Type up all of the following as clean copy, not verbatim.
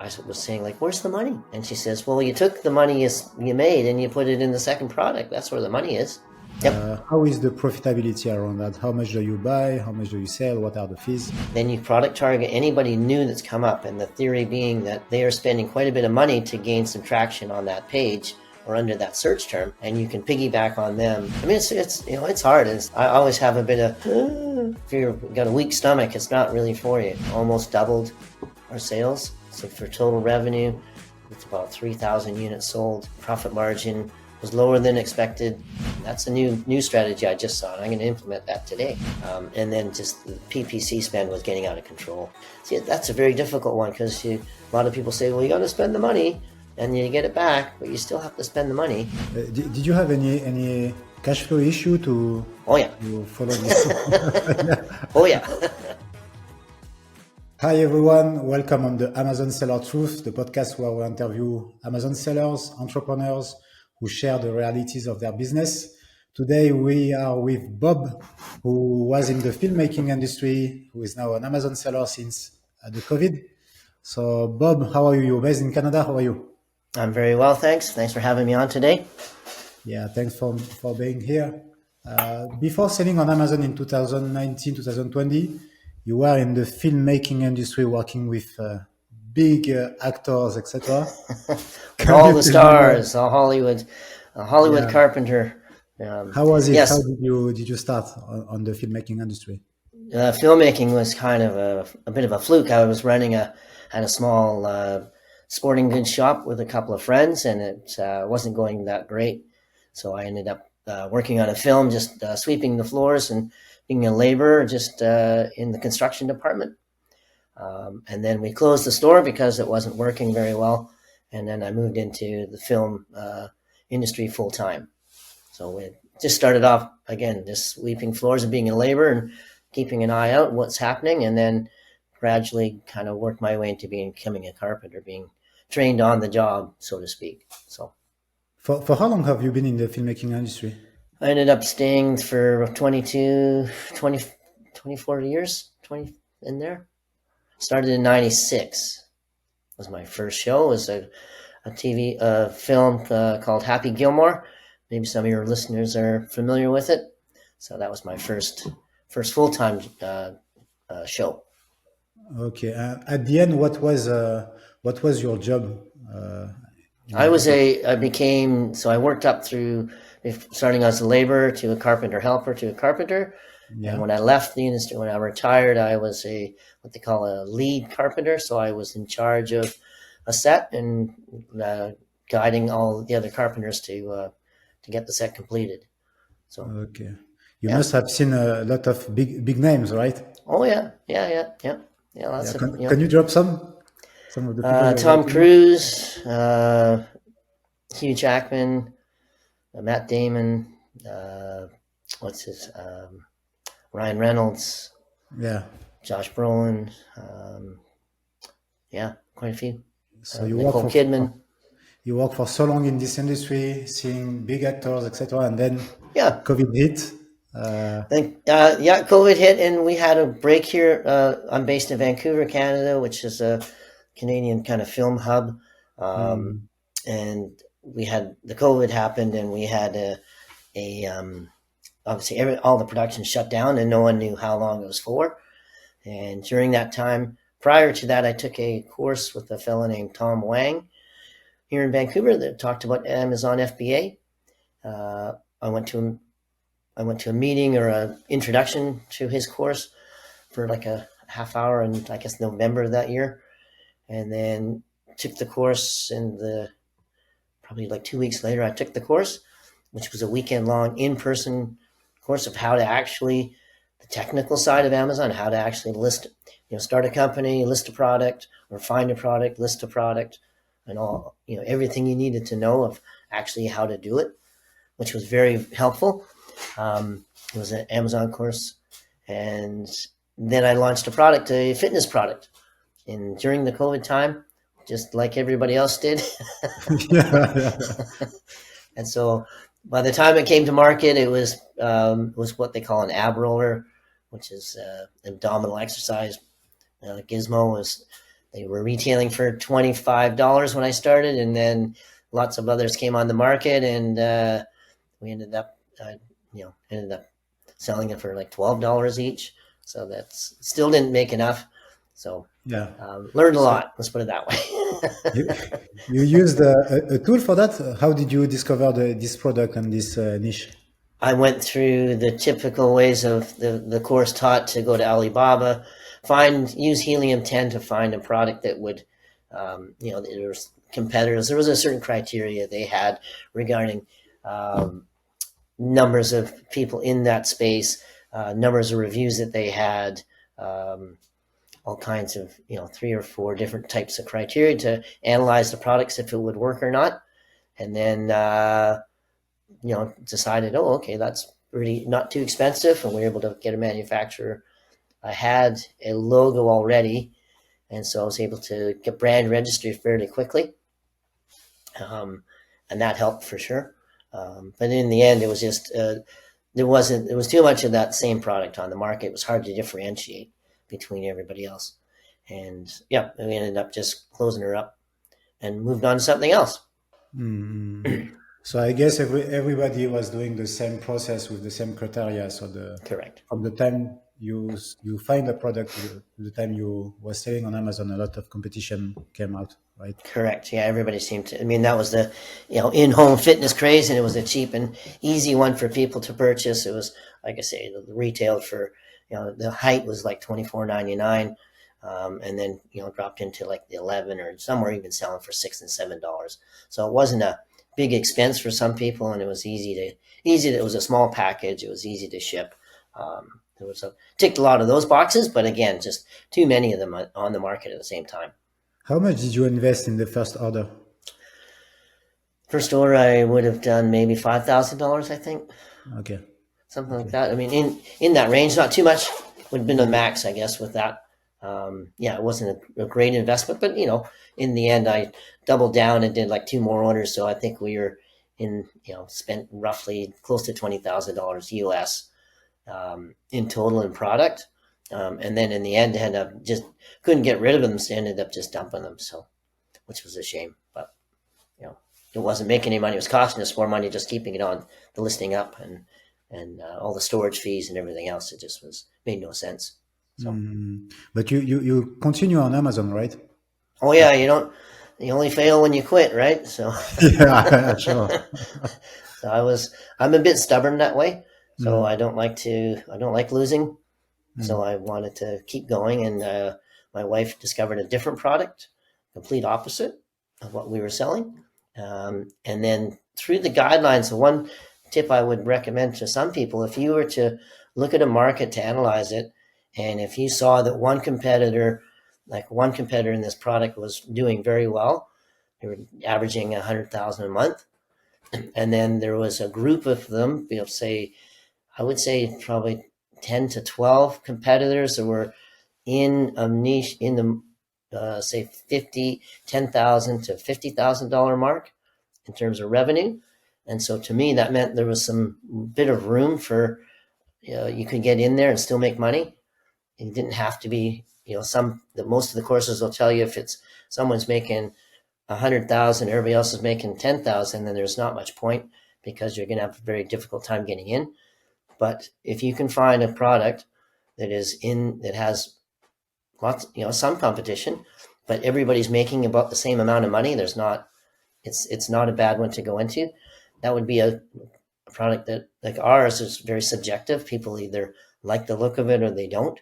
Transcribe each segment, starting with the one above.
I was saying, like, where's the money? And she says, well, you took the money you made and you put it in the second product. That's where the money is. Yep. How is the profitability around that? How much do you buy? How much do you sell? What are the fees? Then you product target anybody new that's come up, and the theory being that they are spending quite a bit of money to gain some traction on that page or under that search term, and you can piggyback on them. I mean, it's hard. I always have a bit of if you've got a weak stomach, it's not really for you. Almost doubled our sales. So for total revenue, it's about 3,000 units sold. Profit margin was lower than expected. That's a new strategy I just saw, and I'm going to implement that today. And then just the PPC spend was getting out of control. See, that's a very difficult one because a lot of people say, well, you got to spend the money and you get it back, but you still have to spend the money. Did you have any cash flow issue to follow this? Oh, yeah. Hi everyone, welcome on the Amazon Seller Truth, the podcast where we interview Amazon sellers, entrepreneurs who share the realities of their business. Today we are with Bob, who was in the filmmaking industry, who is now an Amazon seller since the COVID. So Bob, how are you? You're based in Canada, how are you? I'm very well, thanks. Thanks for having me on today. Yeah, thanks for being here. Before selling on Amazon in 2019, 2020, you were in the filmmaking industry working with big actors, etc. All the stars, a Hollywood carpenter. How was it? Yes. How did you start on the filmmaking industry? Filmmaking was kind of a bit of a fluke. I was had a small sporting goods shop with a couple of friends, and it wasn't going that great. So I ended up working on a film, just sweeping the floors and being a laborer just in the construction department. And then we closed the store because it wasn't working very well. And then I moved into the film industry full time. So it just started off, again, just sweeping floors and being a laborer and keeping an eye out what's happening. And then gradually kind of worked my way into becoming a carpenter, being trained on the job, so to speak. So for how long have you been in the filmmaking industry? I ended up staying for 24 years, 20 in there. Started in 96 was my first show. It was a TV film called Happy Gilmore. Maybe some of your listeners are familiar with it. So that was my first full-time show. Okay. At the end, what was your job? I worked up through starting as a laborer to a carpenter helper to a carpenter. Yeah. And when I left the industry, when I retired, I was what they call a lead carpenter. So I was in charge of a set and guiding all the other carpenters to get the set completed. So okay, you must have seen a lot of big names, right? Oh yeah. Lots of. Can you drop some of the people? Tom Cruise, Hugh Jackman, Matt Damon. Ryan Reynolds. Yeah. Josh Brolin. Quite a few. So Nicole Kidman. You work for so long in this industry, seeing big actors, etc., and then COVID hit. COVID hit, and we had a break here. I'm based in Vancouver, Canada, which is a Canadian kind of film hub, and we had the COVID happened, and we had obviously all the production shut down, and no one knew how long it was for. And during that time, prior to that, I took a course with a fellow named Tom Wang here in Vancouver that talked about Amazon FBA. I went to a meeting or an introduction to his course for like a half hour in, I guess, November of that year. And then took the course probably like 2 weeks later, I took the course, which was a weekend long in-person course of how to actually, the technical side of Amazon, how to actually list, start a company, list a product, or find a product, list a product, and all, everything you needed to know of actually how to do it, which was very helpful. It was an Amazon course. And then I launched a fitness product. And during the COVID time, just like everybody else did. And so by the time it came to market, it was what they call an ab roller, which is abdominal exercise. Gizmo was they were retailing for $25 when I started, and then lots of others came on the market, and we ended up selling it for like $12 each. So that's still didn't make enough. So Yeah. learned a So lot. Let's put it that you, way. you used a tool for that. How did you discover this product and this niche? I went through the typical ways of the course taught to go to Alibaba, use helium-10 to find a product that would, there was competitors. There was a certain criteria they had regarding numbers of people in that space, numbers of reviews that they had, all kinds of, 3 or 4 different types of criteria to analyze the products if it would work or not. And then, decided, oh, okay, that's really not too expensive, and we were able to get a manufacturer. I had a logo already, and so I was able to get brand registry fairly quickly, and that helped for sure. But in the end, it was just there was too much of that same product on the market. It was hard to differentiate between everybody else, and yeah, we ended up just closing her up and moved on to something else. Mm. So I guess everybody was doing the same process with the same criteria. So Correct. from the time you find a product to the time you was selling on Amazon, a lot of competition came out, right? Correct. Yeah, everybody seemed to. I mean, that was the in-home fitness craze, and it was a cheap and easy one for people to purchase. It was, like I say, the retail for the height was like $24.99, and then dropped into like the 11, or somewhere even selling for $6 and $7. So it wasn't a big expense for some people, and it was easy. It was a small package. It was easy to ship. Ticked a lot of those boxes, but again, just too many of them on the market at the same time. How much did you invest in the first order? First order, I would have done maybe $5,000, I think, Okay. something like Okay. that. I mean, in that range, not too much. Would have been the max, I guess, with that. Yeah, it wasn't a great investment, but in the end, I doubled down and did like 2 more orders. So I think we were spent roughly close to $20,000 US in total in product. And then in the end, ended up just couldn't get rid of them, so ended up just dumping them. So, which was a shame, but it wasn't making any money. It was costing us more money just keeping it on the listing up, and all the storage fees and everything else. It just made no sense. So, But you continue on Amazon, right? oh yeah, you only fail when you quit, right? So, Yeah, sure. I'm a bit stubborn that way. So Mm, I don't like losing. So mm, I wanted to keep going, and my wife discovered a different product, complete opposite of what we were selling. And then through the guidelines, the one tip I would recommend to some people, if you were to look at a market to analyze it, and if you saw that one competitor in this product was doing very well, they were averaging 100,000 a month, and then there was a group of them, I would say probably 10 to 12 competitors that were in a niche in the say 50 $10,000 to $50,000 mark in terms of revenue. And so to me, that meant there was some bit of room for you could get in there and still make money. It didn't have to be most of the courses will tell you if it's someone's making 100,000, everybody else is making 10,000, then there's not much point because you're going to have a very difficult time getting in. But if you can find a product that has lots, some competition, but everybody's making about the same amount of money, it's not a bad one to go into. That would be a product that, like ours, is very subjective. People either like the look of it or they don't.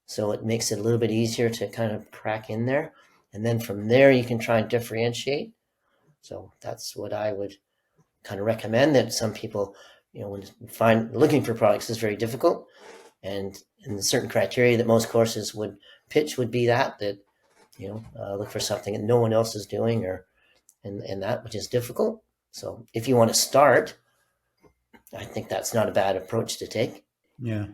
So it makes it a little bit easier to kind of crack in there. And then from there, you can try and differentiate. So that's what I would kind of recommend, that some people, when looking for products is very difficult. And the certain criteria that most courses would pitch would be that look for something that no one else is doing, and that, which is difficult. So if you want to start, I think that's not a bad approach to take. yeah.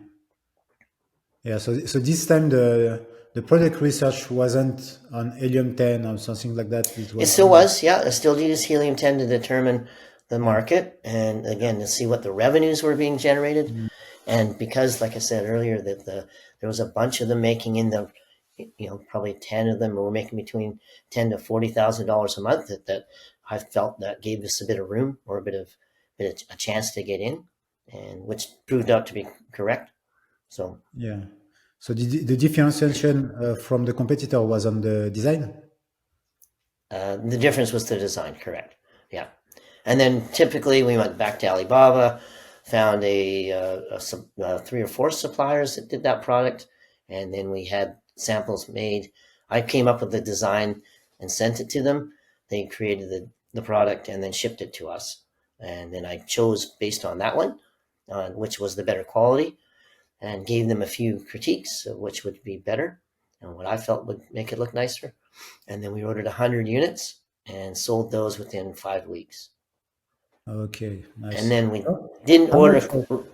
Yeah. So this time the product research wasn't on helium-10 or something like that. It It was still on. was, yeah. I still use helium-10 to determine the Yeah. market, and again to see what the revenues were being generated. Mm, And because, like I said earlier, that there was a bunch of them making in the probably 10 of them were making between ten to $40,000 a month. That I felt that gave us a bit of room or a chance to get in, and which proved out to be correct. So Yeah. So the differentiation from the competitor was on the design? the difference was the design, correct? Yeah. And then typically we went back to Alibaba, found three or four suppliers that did that product, and then we had samples made. I came up with the design and sent it to them. They created the product and then shipped it to us. And then I chose based on that one, which was the better quality, and gave them a few critiques of which would be better and what I felt would make it look nicer. And then we ordered 100 units and sold those within 5 weeks. Okay, And nice. then we Oh, didn't how much? order,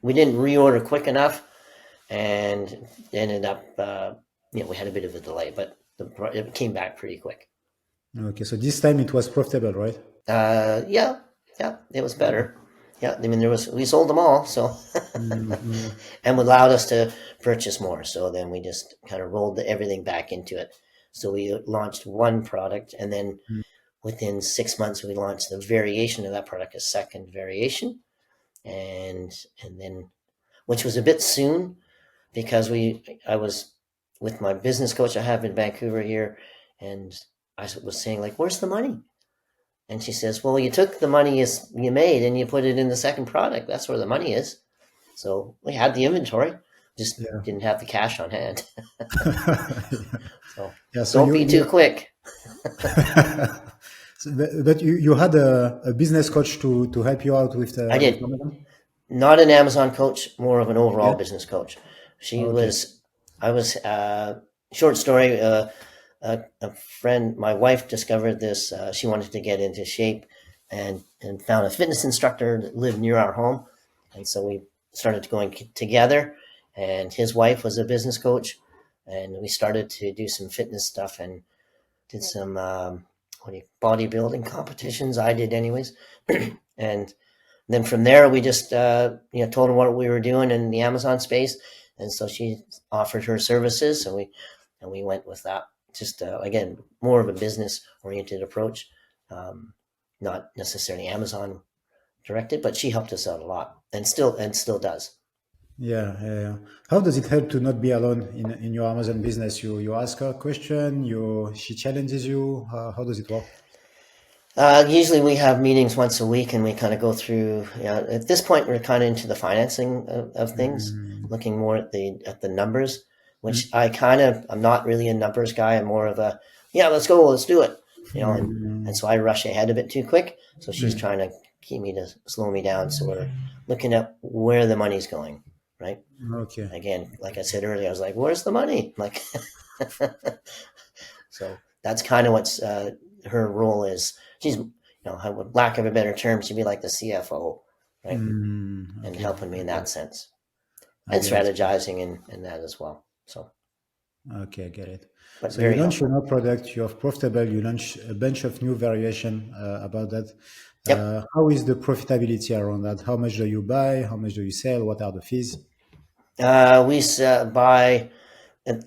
we didn't reorder quick enough, and ended up, we had a bit of a delay, but it came back pretty quick. Okay, so this time it was profitable, right? Yeah, yeah, it was better. Yeah, I mean, we sold them all, so, Mhm. and allowed us to purchase more. So then we just kind of rolled everything back into it. So we launched one product, and then within 6 months, we launched the variation of that product, a second variation, and then, which was a bit soon because I was with my business coach I have in Vancouver here, and I was saying, like, where's the money? And she says, well, you took the money you made and you put it in the second product. That's where the money is. So we had the inventory, just Yeah. didn't have the cash on hand. So Yeah, so don't you, be too you quick. so but you had a business coach to help you out I with did. Amazon? Not an Amazon coach, more of an overall Yeah. business coach. She Okay. was, I was, short story, a friend, my wife discovered this. She wanted to get into shape, and found a fitness instructor that lived near our home. And so we started going together, and his wife was a business coach. And we started to do some fitness stuff and did some, bodybuilding competitions. I did, anyways. And then from there, we just told her what we were doing in the Amazon space, and so she offered her services, and we went with that. Just again, more of a business oriented approach, um, not necessarily Amazon directed, but she helped us out a lot, and still does. Yeah, yeah, yeah. How does it help to not be alone in your Amazon business? You ask her a question, she challenges you. How does it work? Usually we have meetings once a week and we kind of go through, at this point we're kind of into the financing of things, Mm, looking more at the numbers, which mm, I'm not really a numbers guy. I'm more of a, yeah, let's go, let's do it. And mm, so I rush ahead a bit too quick. So she's mm. trying to keep me to slow me down. So we're looking at where the money's going, right? Okay. Again, like I said earlier, I was like, where's the money? Like, so that's kind of what's her role is. She's, with lack of a better term, she'd be like the CFO, right? And Okay, helping me I in get that it. sense, I and get it. strategizing and that as well. So, Okay, I get it. but So you very launch a helpful. new product, you have profitable, you launch a bunch of new variation about that. Yep. How is the profitability around that? How much do you buy? How much do you sell? What are the fees? We buy.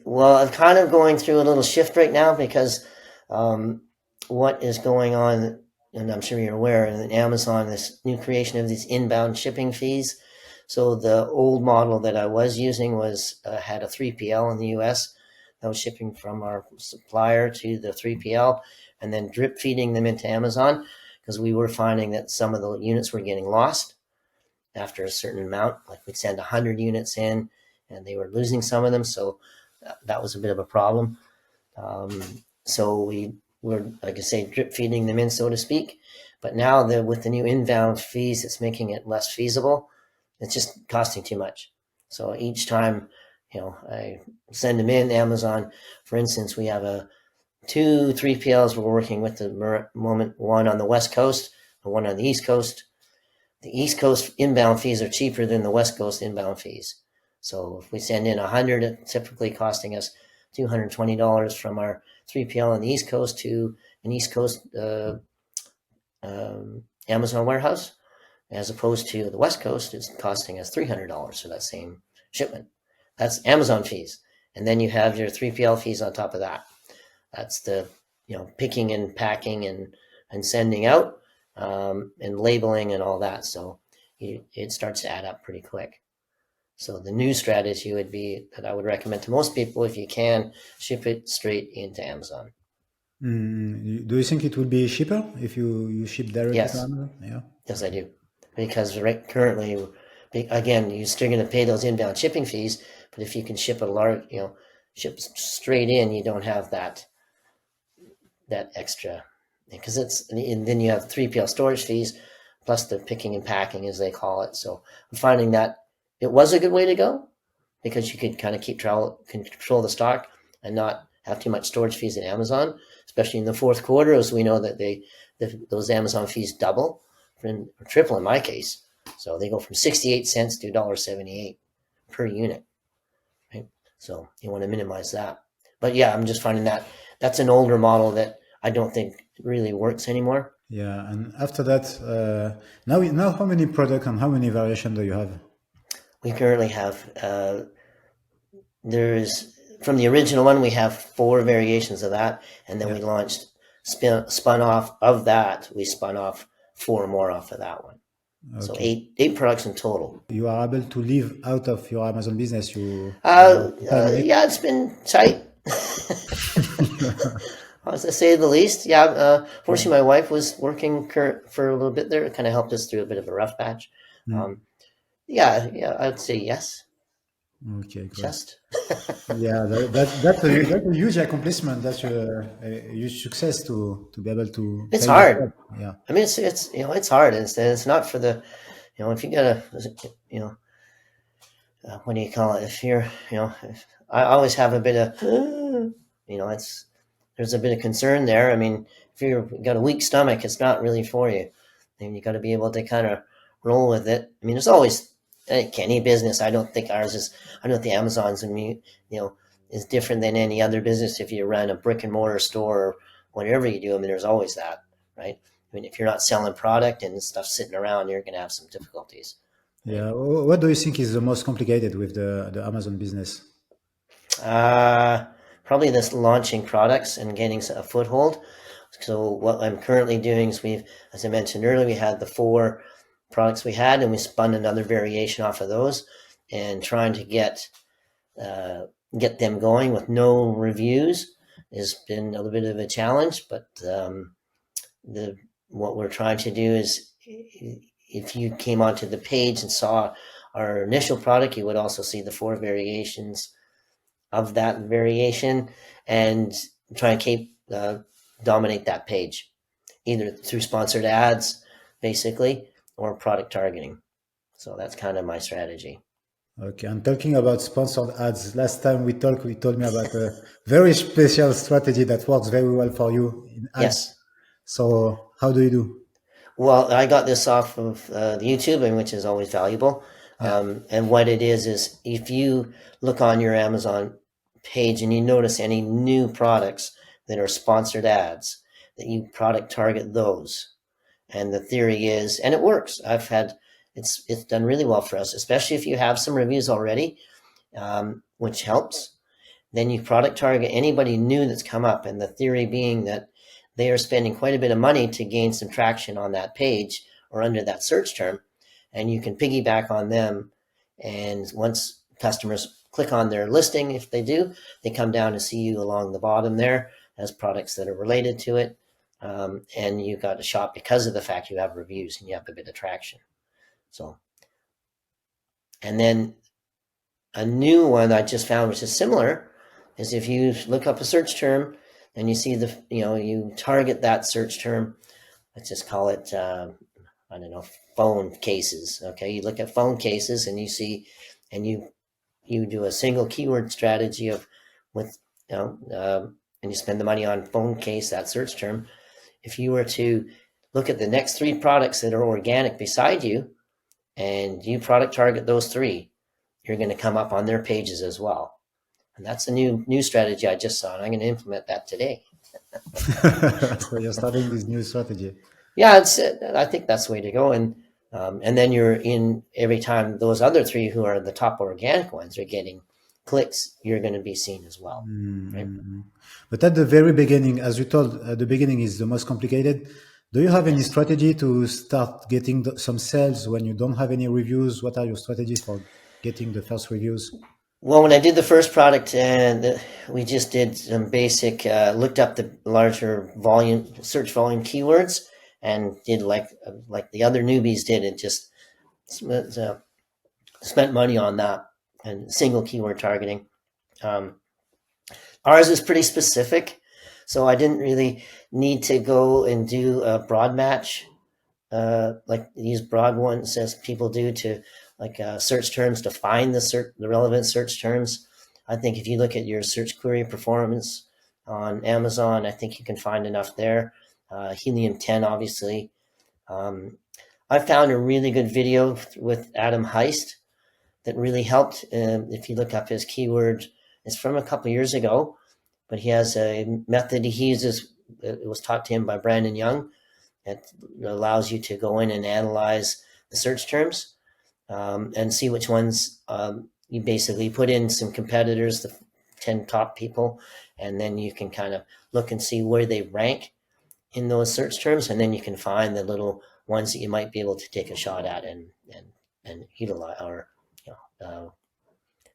Well, I'm kind of going through a little shift right now because um, what is going on, and I'm sure you're aware, in Amazon, this new creation of these inbound shipping fees. So the old model that I was using was had a 3PL in the US that was shipping from our supplier to the 3PL and then drip feeding them into Amazon because we were finding that some of the units were getting lost after a certain amount. Like we'd send 100 units in and they were losing some of them. So that was a bit of a problem. So we were, like I say, drip feeding them in, so to speak. But now with the new inbound fees, it's making it less feasible. It's just costing too much. So each time, I send them in Amazon, for instance, we have two 3PLs we're working with at the moment, one on the West Coast and one on the East Coast. The East Coast inbound fees are cheaper than the West Coast inbound fees. So if we send in 100, it's typically costing us $220 from our 3PL on the East Coast to an East Coast Amazon warehouse, as opposed to the West Coast, it's costing us $300 for that same shipment. That's Amazon fees. and then you have your 3PL fees on top of that. That's the picking and packing and sending out, and labeling and all that. So it starts to add up pretty quick. So the new strategy would be that I would recommend to most people, if you can, ship it straight into Amazon. Do you think it will be cheaper if you ship directly to Yes, Amazon? Yeah. yes, I do, because currently, again, you're still going to pay those inbound shipping fees, but if you can ship a large, ship straight in, you don't have that extra, because and then you have 3PL storage fees plus the picking and packing, as they call it. So I'm finding that it was a good way to go, because you could kind of control the stock and not have too much storage fees at Amazon, especially in the fourth quarter, as we know that those Amazon fees double or triple in my case. So they go from 68 cents to $1.78 per unit, right? So you want to minimize that. But yeah, I'm just finding that that's an older model that I don't think really works anymore. Yeah, and after that, now how many products and how many variations do you have? We currently have there's from the original one we have 4 variations of that, and then Yeah. we launched spun off of that. We spun off 4 more off of that one. So Okay. eight products in total. You are able to live out of your Amazon business. You have time on it. Yeah, it's been tight. To say the least. Yeah. Yeah. Fortunately, my wife was working for a little bit there. It kind of helped us through a bit of a rough patch. Mm. Um, yeah, I'd say yes. Okay, great. Just. Yeah, that's a huge accomplishment. That's a huge success to be able to It's pay yourself. hard. Yeah. I mean, it's hard. It's not for the, if you gotta, you know, what do you call it? If you're, I always have a bit of, it's there's a bit of concern there. I mean, if you've got a weak stomach, it's not really for you. And you got to be able to kind of roll with it. I mean, there's always any business. I don't think ours is. I don't think Amazon's is different than any other business. If you run a brick and mortar store or whatever you do, I mean, there's always that, right? I mean, if you're not selling product and stuff sitting around, you're going to have some difficulties, right? Yeah. What do you think is the most complicated with the Amazon business? Uh, Probably this launching products and getting a foothold. So what I'm currently doing is as I mentioned earlier, we had the 4 products we had, and we spun another variation off of those, and trying to get them going with no reviews has been a little bit of a challenge. But the what we're trying to do is, if you came onto the page and saw our initial product, you would also see the 4 variations of that variation, and try and keep dominate that page, either through sponsored ads, basically, or product targeting. So that's kind of my strategy. Okay. And talking about sponsored ads, last time we talked, we told me about a very special strategy that works very well for you in ads. Yes. So how do you do? Well, I got this off of the YouTube, and which is always valuable. Yeah. And what it is if you look on your Amazon page and you notice any new products that are sponsored ads, that you product target those. And the theory is, and it works. It's done really well for us, especially if you have some reviews already, which helps. Then you product target anybody new that's come up, and the theory being that they are spending quite a bit of money to gain some traction on that page or under that search term, and you can piggyback on them. And once customers click on their listing, if they do, they come down to see you along the bottom there as products that are related to it. And you got to shop because of the fact you have reviews and you have a bit of traction. So, and then a new one I just found, which is similar, is if you look up a search term and you see you target that search term. Let's just call it, I don't know, phone cases. Okay, you look at phone cases and you see, and you do a single keyword strategy and you spend the money on phone case, that search term. If you were to look at the next 3 products that are organic beside you, and you product target those 3, you're going to come up on their pages as well. And that's a new strategy I just saw, and I'm going to implement that today. So you're starting this new strategy. Yeah, I think that's the way to go. And then you're in every time those other 3 who are the top organic ones are getting clicks, you're going to be seen as well, right? Mm-hmm. But at the very beginning, as you told, at the beginning is the most complicated. Do you have any Yes. strategy to start getting some sales when you don't have any reviews? What are your strategies for getting the first reviews? Well, when I did the first product, and we just did some basic, looked up the larger volume, search volume keywords, and did like the other newbies did, and just uh, spent money on that and single keyword targeting. Um, Ours is pretty specific, so I didn't really need to go and do a broad match like these broad ones as people do to like search terms to find the relevant search terms. I think if you look at your search query performance on Amazon, I think you can find enough there. Helium 10, obviously. Um, I found a really good video with Adam Heist that really helped. If you look up his keyword, it's from a couple years ago, but he has a method he uses. It was taught to him by Brandon Young. It allows you to go in and analyze the search terms and see which ones you basically put in some competitors, the 10 top people, and then you can kind of look and see where they rank in those search terms, and then you can find the little ones that you might be able to take a shot at and utilize, or you know,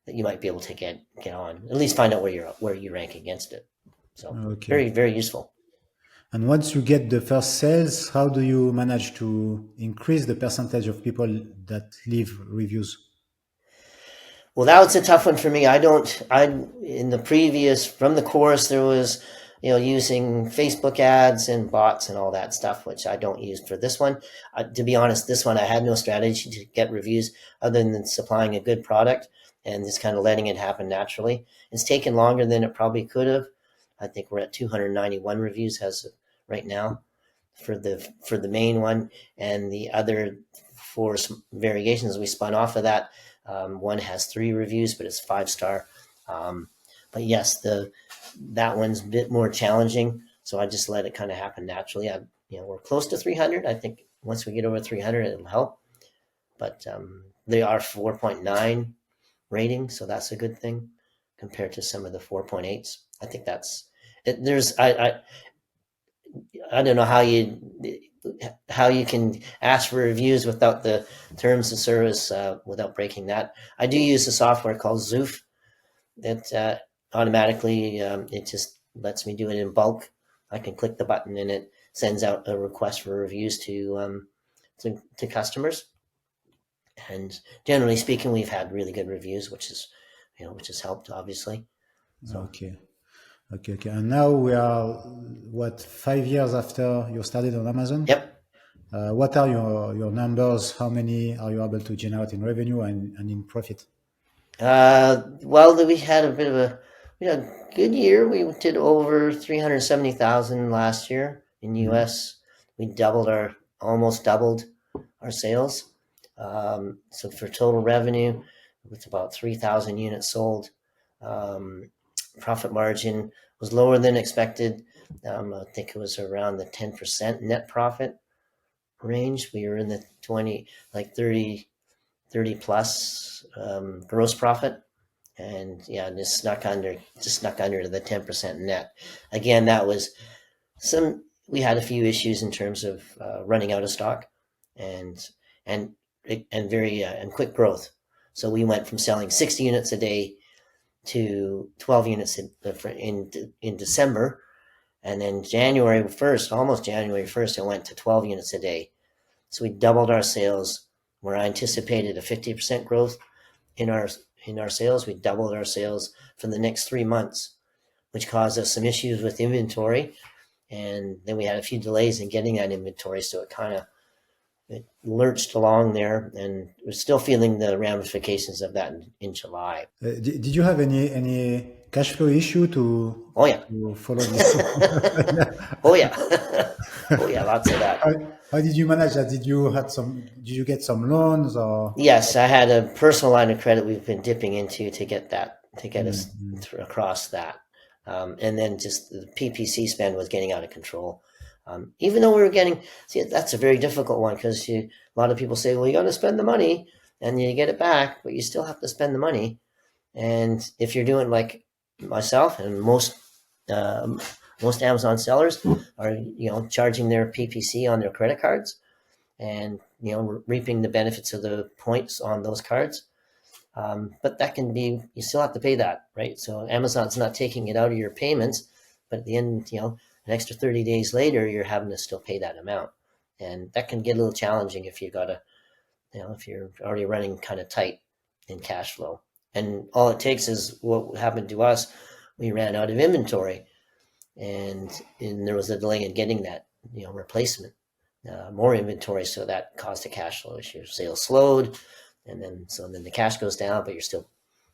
that you might be able to get on. At least find out where you rank against it. So Okay. very very useful. And once you get the first sales, how do you manage to increase the percentage of people that leave reviews? Well, that was a tough one for me. I in the previous from the course there was using Facebook ads and bots and all that stuff, which I don't use for this one. To be honest, this one I had no strategy to get reviews other than supplying a good product and just kind of letting it happen naturally. It's taken longer than it probably could have. I think we're at 291 reviews as of right now for the main one, and the other four variations we spun off of that. One has 3 reviews, but it's 5-star. But yes, that one's a bit more challenging, so I just let it kind of happen naturally. We're close to 300. I think once we get over 300, it'll help. But they are 4.9 rating, so that's a good thing compared to some of the 4.8s. I think that's it. I don't know how you can ask for reviews without the terms of service without breaking that. I do use a software called Zoof that automatically it just lets me do it in bulk. I can click the button and it sends out a request for reviews to customers. And generally speaking, we've had really good reviews, which has helped obviously. So Okay. Okay. Okay. And now we are, what, 5 years after you started on Amazon? yep. What are your numbers? How many are you able to generate in revenue and in profit? Well, we had a good year. We did over 370,000 last year in Mhm. US. We almost doubled our sales. So for total revenue, it's about 3,000 units sold. Um, Profit margin was lower than expected. I think it was around the 10% net profit range. We were in the 20, like 30 plus gross profit, and yeah, just snuck under the 10% net. Again, that was we had a few issues in terms of running out of stock and and very and quick growth. So we went from selling 60 units a day to 12 units in December, and then almost January 1st, it went to 12 units a day. So we doubled our sales. Where I anticipated a 50% growth in our sales, we doubled our sales for the next 3 months, which caused us some issues with inventory, and then we had a few delays in getting that inventory. So it lurched along there, and we're still feeling the ramifications of that in July. Did you have any cash flow issue to Oh yeah, follow this? oh yeah, oh yeah, lots of that. how, how did you manage that? Did you get some loans or? Yes, I had a personal line of credit we've been dipping into to get us Mm, across that. And then just the PPC spend was getting out of control. Even though we were see, that's a very difficult one because a lot of people say, well, you got to spend the money and you get it back, but you still have to spend the money. And if you're doing like myself and uh, most Amazon sellers are, charging their PPC on their credit cards and, reaping the benefits of the points on those cards. But that can be, you still have to pay that, right? So Amazon's not taking it out of your payments, but at the end, an extra 30 days later, you're having to still pay that amount. And that can get a little challenging if you've got if you're already running kind of tight in cash flow. And all it takes is what happened to us. We ran out of inventory, and there was a delay in getting that, replacement, more inventory. So that caused a cash flow issue. Sales slowed, and then the cash goes down, but you're still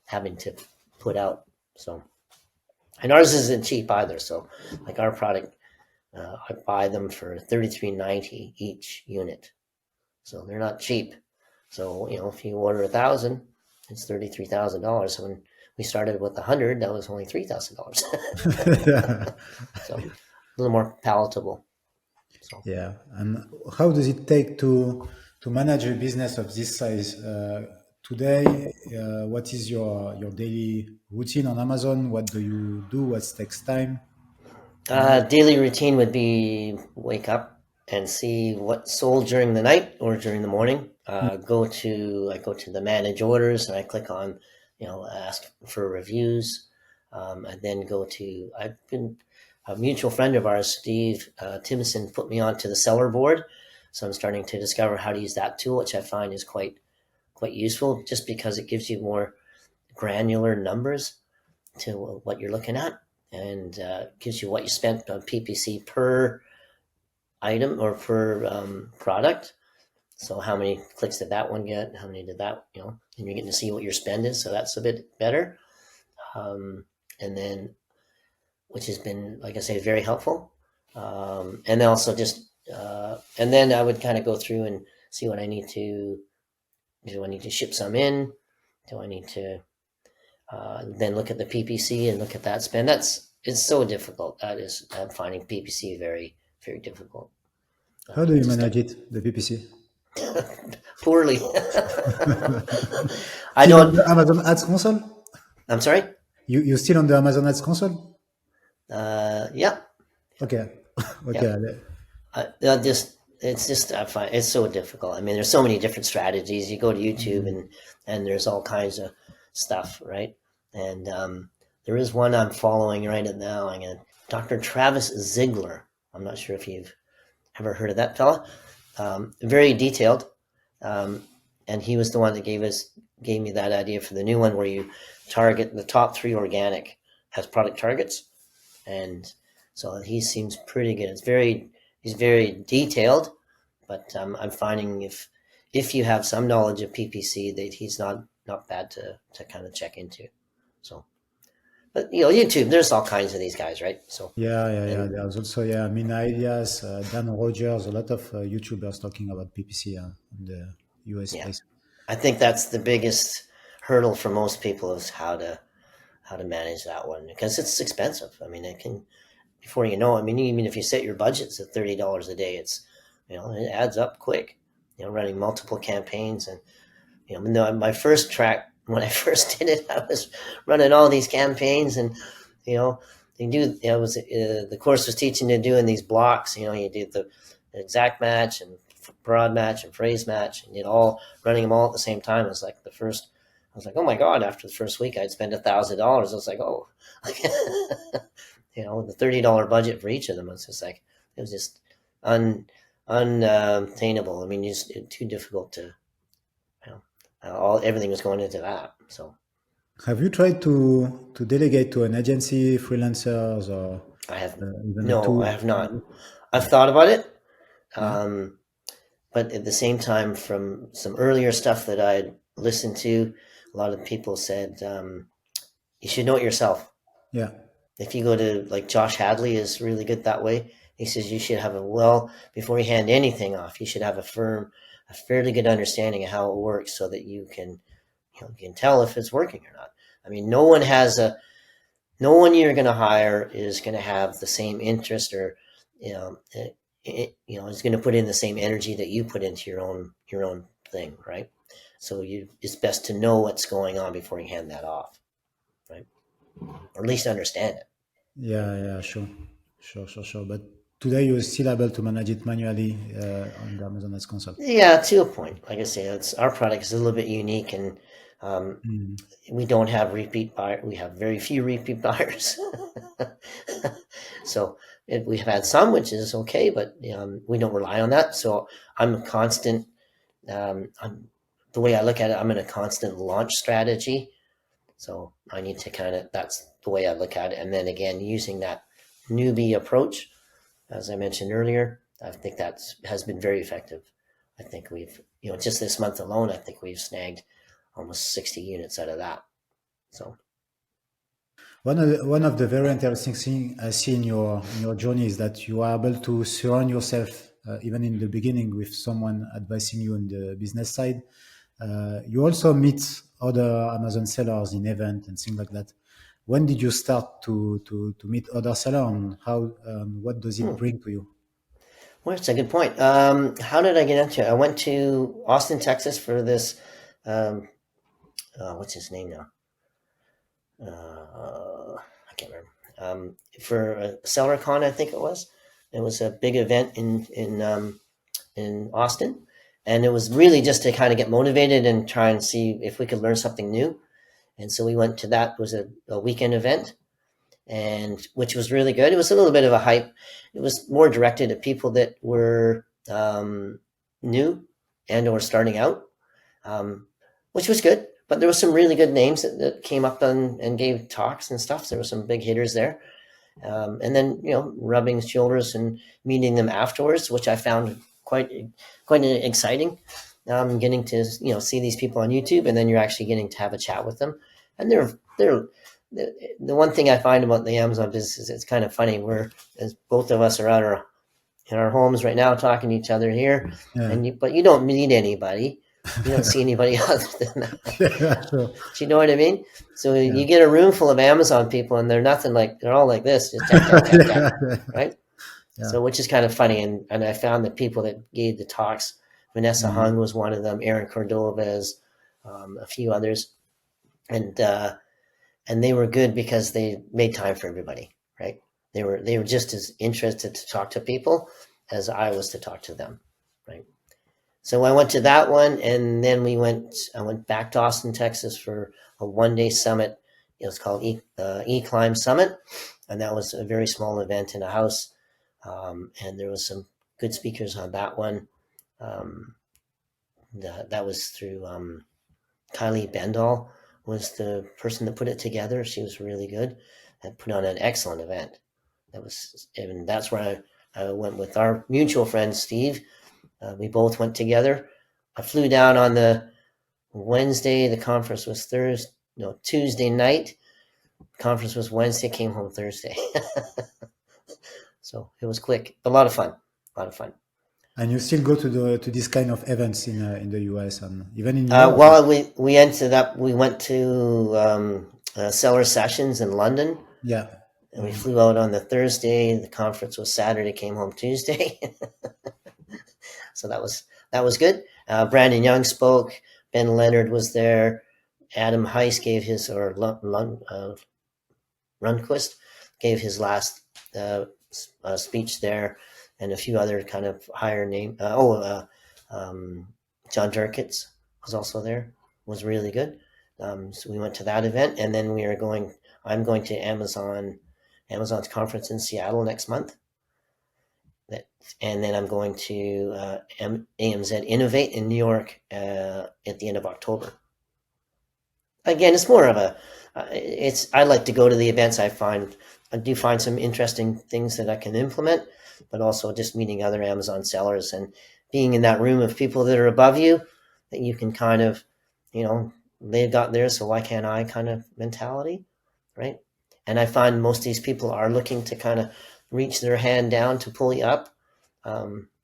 having to put out. So, and ours isn't cheap either. So, like our product, I buy them for $33.90 each unit. So they're not cheap. So, if you order 1,000, it's $33,000. So when we started with 100, that was only $3,000. Yeah. So a little more palatable. So Yeah. And how does it take to manage a business of this size? Today, what is your daily routine on Amazon? What do you do? What takes time to manage? daily routine would be wake up and see what sold during the night or during the morning. I go to the manage orders and I click on, ask for reviews. And then I've been a mutual friend of ours, Steve Timson, put me onto the seller board. So I'm starting to discover how to use that tool, which I find is quite useful, just because it gives you more granular numbers to what you're looking at, and gives you what you spent on PPC per item or per product. So how many clicks did that one get? How many did that, and you're getting to see what your spend is. So that's a bit better. And then, which has been, like I say, very helpful. And then also and then I would kind of go through and see what do I need to ship some in? Do I need to then look at the PPC and look at that spend? It's so difficult. I'm finding PPC very, very difficult. How do you Just manage it, the PPC? poorly. I Still on don't. the Amazon Ads console? I'm sorry. You still on the Amazon Ads console? Yeah, Okay. yeah. Okay. I find it's so difficult. I mean, there's so many different strategies. You go to YouTube and there's all kinds of stuff, right? And there is one I'm following right now. Dr. Travis Ziegler. I'm not sure if you've ever heard of that fella. Very detailed, um, and he was the one that gave me that idea for the new one where you target the top 3 organic has product targets, and so he seems pretty good. He's very detailed, but I'm finding if you have some knowledge of PPC, that he's not bad to kind of check into. So, but YouTube, there's all kinds of these guys, right? So, Yeah, yeah, yeah. and There's also, yeah, Mina Ideas, Dan Rogers, a lot of YouTubers talking about PPC on the US yeah, space. I think that's the biggest hurdle for most people is how to manage that one, because it's expensive. I mean, it can, before you know, I mean, even if you set your budgets at $30 a day, it adds up quick. Running multiple campaigns, and my first track when I first did it, I was running all these campaigns, and you know, they do. It was the course was teaching you doing these blocks. You do the exact match and broad match and phrase match, and running them all at the same time. It was like the first. I was like, oh my god! After the first week, I'd spend $1,000. I was like, oh, the $30 budget for each of them. It was just unattainable. I mean, just too difficult to. You know, everything was going into that. So Have you tried to delegate to an agency, freelancers, or I have even a no, I tool? have not. I've Yeah, thought about it, yeah, um, but at the same time, from some earlier stuff that I'd listened to, a lot of people said you should know it yourself. yeah. If you go to, like, Josh Hadley is really good that way. He says you should have before you hand anything off, you should have a fairly good understanding of how it works, so that you can tell if it's working or not. I mean, no one you're going to hire is going to have the same interest, or is going to put in the same energy that you put into your own thing, right? So it's best to know what's going on before you hand that off. or at least understand it. Yeah, yeah, sure, sure. But today you're still able to manage it manually on the Amazon Ads Console. Yeah, to a point. Like I say, it's our product is a little bit unique, and um, Mm. we don't have repeat buyer. We have very few repeat buyers. So we have had some, which is okay, but we don't rely on that. So I'm a constant. The way I look at it, I'm in a constant launch strategy. So I need to kind of, that's the way I look at it. And then again, using that newbie approach, as I mentioned earlier, I think that has been very effective. I think we've, just this month alone, I think we've snagged almost 60 units out of that. So, One of the very interesting thing I see in your journey is that you are able to surround yourself, even in the beginning, with someone advising you on the business side. You also meet other Amazon sellers in event and things like that. When did you start to meet other sellers, and how what does it bring to you? well, that's a good point. How did I get into it? I went to Austin, Texas for this, um, what's his name now? I can't remember. For a SellerCon, I think it was. It was a big event in Austin, and it was really just to kind of get motivated and try and see if we could learn something new. And so we went to that. It was a weekend event, and which was really good. It was a little bit of a hype. It was more directed at people that were new and or starting out, um, which was good. But there was some really good names that came up and gave talks and stuff. So there were some big hitters there. And then rubbing shoulders and meeting them afterwards, which I found quite exciting. Getting to see these people on YouTube, and then you're actually getting to have a chat with them. And they're the one thing I find about the Amazon business is it's kind of funny. We're as both of us are out in our homes right now talking to each other here, Yeah, but you don't meet anybody. You don't see anybody other than that. yeah, sure. Do you know what I mean? So Yeah, you get a room full of Amazon people, and they're nothing like they're all like this, just tap tap tap tap, yeah, right? yeah. So which is kind of funny, and I found the people that gave the talks. Vanessa Mm. Hung was one of them. Aaron Cordovez, a few others, and uh, and they were good because they made time for everybody, right? They were just as interested to talk to people as I was to talk to them, right? So I went to that one, and then I went back to Austin, Texas for a 1 day summit. It was called E-Climb Summit, and that was a very small event in a house. And there was some good speakers on that one. Um, that was through Kylie Bendall was the person that put it together. She was really good and put on an excellent event. And that's where I went with our mutual friend Steve. We both went together. I flew down on the Wednesday. The conference was Thursday. No, Tuesday night. Conference was Wednesday. Came home Thursday. So it was quick. A lot of fun. A lot of fun. And you still go to this kind of events in the US and even in Europe. Well, we went to Seller Sessions in London, Yeah. and we flew out on the Thursday. The conference was Saturday. Came home Tuesday. So that was good. Brandon Young spoke. Ben Leonard was there. Adam Heiss gave his Rundquist gave his last speech there, and a few other kind of higher name. John Durkitz was also there. Was really good. So we went to that event, and then we are going. I'm going to Amazon's conference in Seattle next month. And then I'm going to AMZ Innovate in New York at the end of October. Again, it's more of a. I like to go to the events. I do find some interesting things that I can implement, but also just meeting other Amazon sellers and being in that room of people that are above you that you can kind of, they've got theirs, so why can't I kind of mentality, right? And I find most of these people are looking to kind of reach their hand down to pull you up,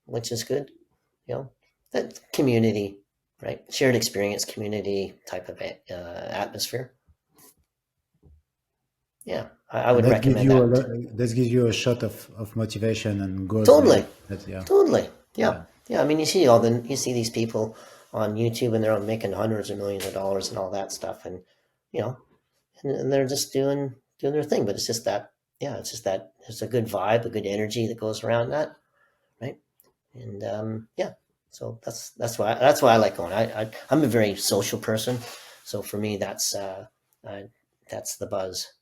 which is good. That community, right? Shared experience, community type of atmosphere. Yeah, I And would recommend that. that gives you a shot of motivation and goals Totally, maybe. That, yeah. totally. Yeah, Yeah. yeah. I mean, you see these people on YouTube, and they're making hundreds of millions of dollars and all that stuff, and you know, and they're just doing doing their thing. But it's just that, yeah, it's just that there's a good vibe, a good energy that goes around that, right? And yeah, so that's why I like going. I'm a very social person, so for me uh, that's the buzz,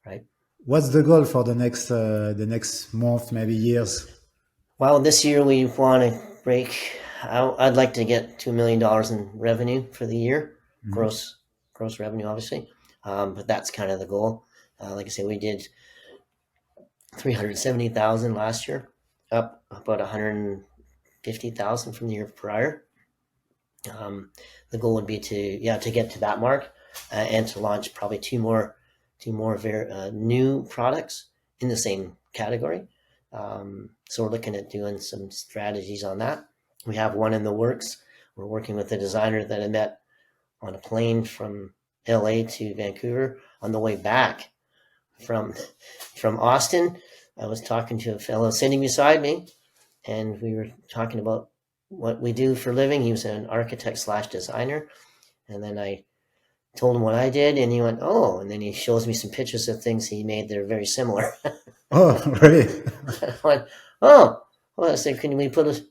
right? What's the goal for the next month, maybe years? Well, this year we want to break. I'd like to get $2 million in revenue for the year, Mhm. gross gross revenue, obviously. But that's kind of the goal. Like I said, we did 370,000 last year, up about 150,000 from the year prior. The goal would be to get to that mark, and to launch probably two more very new products in the same category. So we're looking at doing some strategies on that. We have one in the works. We're working with a designer that I met on a plane from LA to Vancouver. On the way back from from Austin, I was talking to a fellow sitting beside me, and we were talking about what we do for a living. He was an architect slash designer, and then I told him what I did, and he went, "Oh!" And then he shows me some pictures of things he made that are very similar. Oh, really? I went, "Oh!" Well, I said, "Can we put a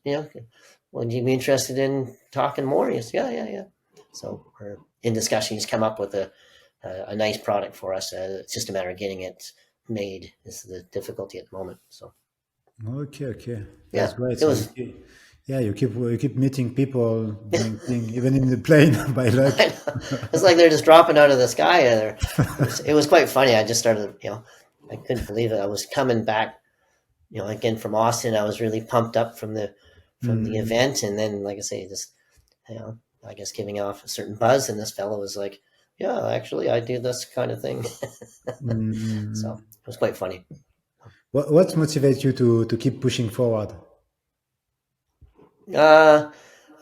would you be interested in talking more?" He said, "Yeah, yeah, yeah." So we're in discussion. He's come up with a nice product for us. It's just a matter of getting it made is the difficulty at the moment. So Okay, okay, that's yeah, great. it So was. yeah, you keep meeting people, doing things, even in the plane by luck. I know. It's like they're just dropping out of the sky. It was quite funny. I just started, I couldn't believe it. I was coming back, again from Austin. I was really pumped up from the Mm, event, and then, like I say, just I guess giving off a certain buzz. And this fellow was like, "Yeah, actually, I do this kind of thing." mm, mm, So mm. it was quite funny. What motivates you to keep pushing forward? Uh,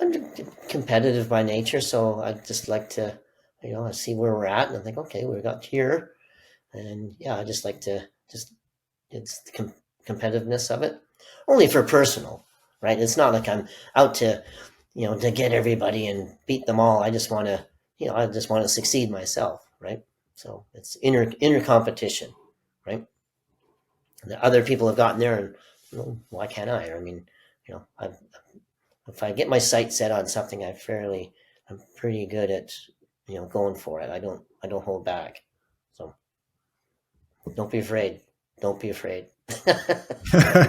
I'm competitive by nature, so I just like to, I see where we're at, and I think, okay, we got here, and yeah, I just like to just it's the competitiveness of it, only for personal, right? It's not like I'm out to get everybody and beat them all. I just want to succeed myself, right? So it's inner competition, right? The other people have gotten there, and why can't I? I mean, if I get my sight set on something, I'm pretty good at going for it. I don't hold back. So don't be afraid. Don't be afraid.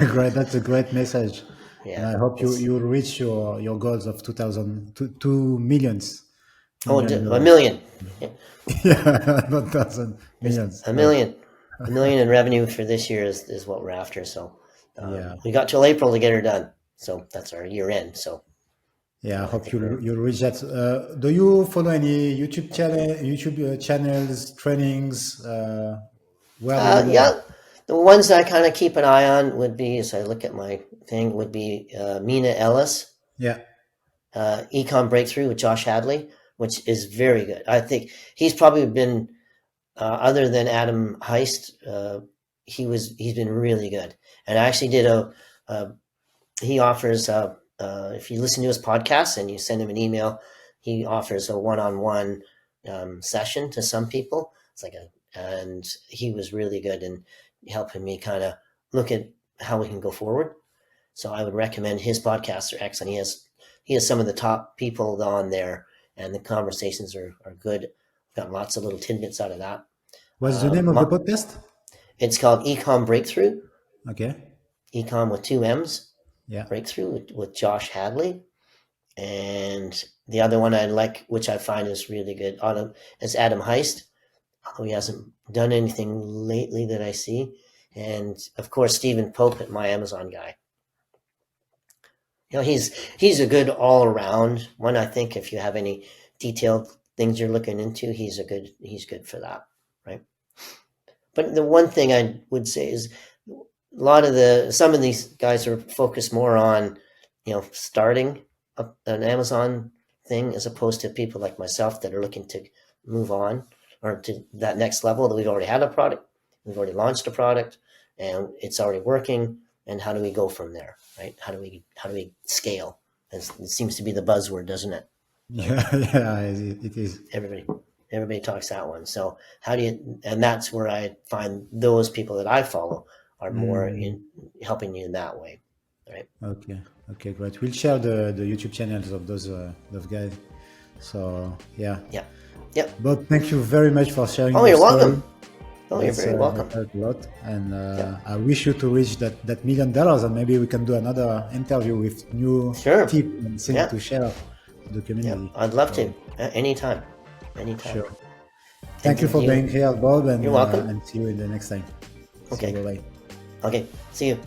Great, that's a great message, and Yeah, I hope you it's you will reach your goals of 2,000 2 millions million a dollars. million. Yeah, Yeah, not thousand there's millions. a Right. million. A million in revenue for this year is what we're after. So Yeah, we got till April to get her done. So that's our year end. So yeah. I I hope think we're you'll reach that. Do you follow any YouTube channels, trainings? Where do you learn? yeah. The ones I kind of keep an eye on would be, as I look at my thing, would be Mina Ellis, Yeah, Econ Breakthrough with Josh Hadley, which is very good. I think he's probably been, other than Adam Heist, he's been really good. And I actually did a he offers, if you listen to his podcast and you send him an email, he offers a one-on-one session to some people. And he was really good in helping me kind of look at how we can go forward. So I would recommend his podcasts are excellent. He has some of the top people on there, and the conversations are good. Got lots of little tidbits out of that. what's the name of the podcast? It's called Ecom Breakthrough, Okay. Ecom with two M's, Yeah. Breakthrough with Josh Hadley. And the other one I like, which I find is really good, is Adam Heist, although he hasn't done anything lately that I see. And of course, Stephen Pope, at my Amazon guy. He's a good all around one. I think if you have any detailed things you're looking into, he's good for that, right? But the one thing I would say is some of these guys are focused more on starting an Amazon thing, as opposed to people like myself that are looking to move on or to that next level, that we've already had a product, we've already launched a product, and it's already working. And how do we go from there, right? How do we scale? It seems to be the buzzword, doesn't it? Right? Yeah, yeah, it is. Everybody. Everybody talks that one. So how do you? And that's where I find those people that I follow are more Mm, in helping you in that way, right? okay. Okay, great. We'll share the YouTube channels of those guys. So yeah. Yeah. Yep. Bob, thank you very much for sharing Oh, your you're story. welcome. Oh, you're That's very welcome. that helped a lot, and Yep. I wish you to reach that $1 million, and maybe we can do another interview with new Sure. tips and things Yeah. to share to the Yep. community. I'd love So to. Anytime. Anytime. sure. And Thank you did for you? being here, Bob, You're welcome. and see you in the next time. See you. Okay. Bye bye. Okay. See you.